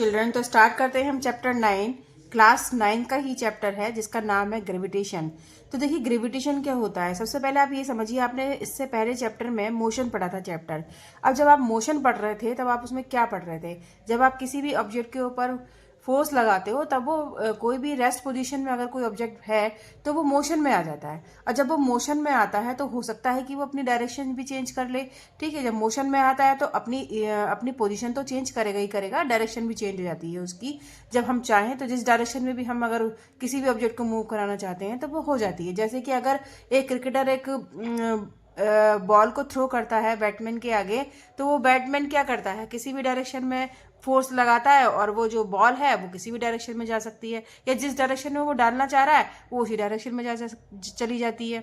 Children, तो start करते हैं हम चैप्टर 9। क्लास 9 का ही चैप्टर है जिसका नाम है ग्रेविटेशन। तो देखिए ग्रेविटेशन क्या होता है। सबसे पहले आप ये समझिए, आपने इससे पहले चैप्टर में मोशन पढ़ा था चैप्टर। अब जब आप मोशन पढ़ रहे थे तब आप उसमें क्या पढ़ रहे थे, जब आप किसी भी ऑब्जेक्ट के ऊपर फोर्स लगाते हो तब वो कोई भी रेस्ट पोजीशन में अगर कोई ऑब्जेक्ट है तो वो मोशन में आ जाता है। और जब वो मोशन में आता है तो हो सकता है कि वो अपनी डायरेक्शन भी चेंज कर ले। ठीक है, जब मोशन में आता है तो अपनी पोजीशन तो चेंज करेगा ही करेगा, डायरेक्शन भी चेंज हो जाती है उसकी। जब हम चाहें तो जिस डायरेक्शन में भी हम अगर किसी भी ऑब्जेक्ट को मूव कराना चाहते हैं तो वो हो जाती है। जैसे कि अगर एक क्रिकेटर एक बॉल को थ्रो करता है बैट्समैन के आगे, तो वो बैट्समैन क्या करता है, किसी भी डायरेक्शन में फोर्स लगाता है और वो जो बॉल है वो किसी भी डायरेक्शन में जा सकती है, या जिस डायरेक्शन में वो डालना चाह रहा है वो उसी डायरेक्शन में चली जाती है।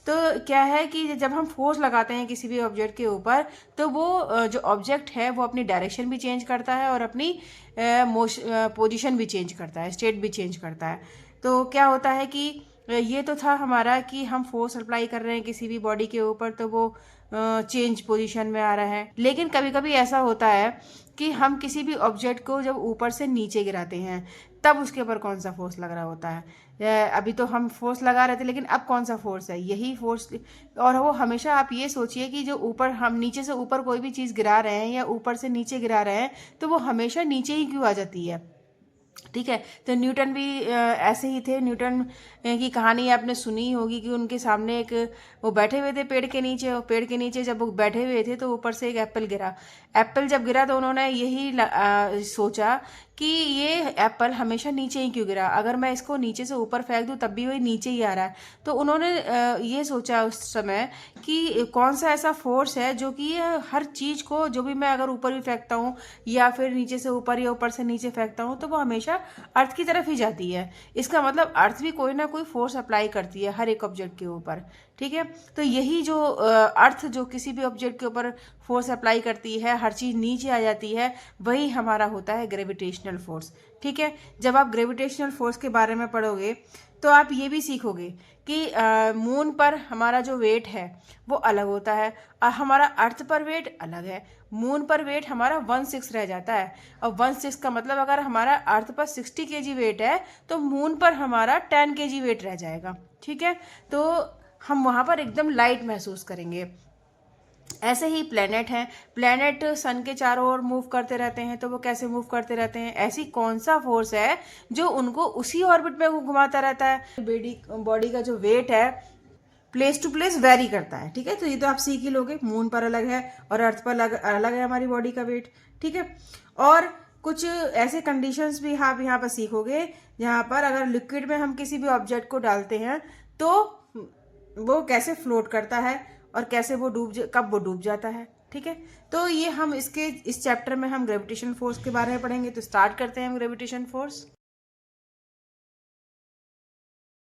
तो क्या है कि जब हम फोर्स लगाते हैं किसी भी ऑब्जेक्ट के ऊपर तो वो जो ऑब्जेक्ट है वो अपनी डायरेक्शन भी चेंज करता है और अपनी पोजीशन भी चेंज करता है, स्टेट भी चेंज करता है। तो क्या होता है कि ये तो था हमारा कि हम फोर्स अप्लाई कर रहे हैं किसी भी बॉडी के ऊपर तो वो चेंज पोजीशन में आ रहा है। लेकिन कभी कभी ऐसा होता है कि हम किसी भी ऑब्जेक्ट को जब ऊपर से नीचे गिराते हैं तब उसके ऊपर कौन सा फोर्स लग रहा होता है। अभी तो हम फोर्स लगा रहे थे लेकिन अब कौन सा फोर्स है, यही फोर्स। और वो हमेशा आप ये सोचिए कि जो ऊपर हम नीचे से ऊपर कोई भी चीज़ गिरा रहे हैं या ऊपर से नीचे गिरा रहे हैं तो वो हमेशा नीचे ही क्यों आ जाती है। ठीक है, तो न्यूटन भी ऐसे ही थे। न्यूटन की कहानी आपने सुनी होगी कि उनके सामने एक वो बैठे हुए थे पेड़ के नीचे, और पेड़ के नीचे जब वो बैठे हुए थे तो ऊपर से एक एप्पल गिरा। एप्पल जब गिरा तो उन्होंने यही सोचा कि ये एप्पल हमेशा नीचे ही क्यों गिरा, अगर मैं इसको नीचे से ऊपर फेंक दूं तब भी वही नीचे ही आ रहा है। तो उन्होंने ये सोचा उस समय कि कौन सा ऐसा फोर्स है जो कि हर चीज़ को, जो भी मैं अगर ऊपर भी फेंकता हूँ या फिर नीचे से ऊपर या ऊपर से नीचे फेंकता हूँ तो वो हमेशा अर्थ की तरफ ही जाती है। इसका मतलब अर्थ भी कोई ना कोई फोर्स अप्लाई करती है हर एक ऑब्जेक्ट के ऊपर। ठीक है, तो यही जो अर्थ जो किसी भी ऑब्जेक्ट के ऊपर फोर्स अप्लाई करती है, हर चीज़ नीचे आ जाती है, वही हमारा होता है ग्रेविटेशनल फोर्स। ठीक है, जब आप ग्रेविटेशनल फोर्स के बारे में पढ़ोगे तो आप ये भी सीखोगे कि मून पर हमारा जो वेट है वो अलग होता है और हमारा अर्थ पर वेट अलग है। मून पर वेट हमारा 1/6 रह जाता है, और 1/6 का मतलब अगर हमारा अर्थ पर 60 kg वेट है तो मून पर हमारा 10 kg वेट रह जाएगा। ठीक है, तो हम वहाँ पर एकदम लाइट महसूस करेंगे। ऐसे ही प्लेनेट हैं, प्लेनेट सन के चारों ओर मूव करते रहते हैं, तो वो कैसे मूव करते रहते हैं, ऐसी कौन सा फोर्स है जो उनको उसी ऑर्बिट में घुमाता रहता है। बॉडी का जो वेट है प्लेस टू प्लेस वेरी करता है। ठीक है, तो ये तो आप सीख ही लोगे, मून पर अलग है और अर्थ पर अलग है हमारी बॉडी का वेट। ठीक है, और कुछ ऐसे कंडीशंस भी आप यहाँ पर सीखोगे जहाँ पर अगर लिक्विड में हम किसी भी ऑब्जेक्ट को डालते हैं तो वो कैसे फ्लोट करता है और कैसे वो कब वो डूब जाता है। ठीक है, तो ये हम इस चैप्टर में हम ग्रेविटेशन फोर्स के बारे में पढ़ेंगे। तो स्टार्ट करते हैं हम ग्रेविटेशन फोर्स।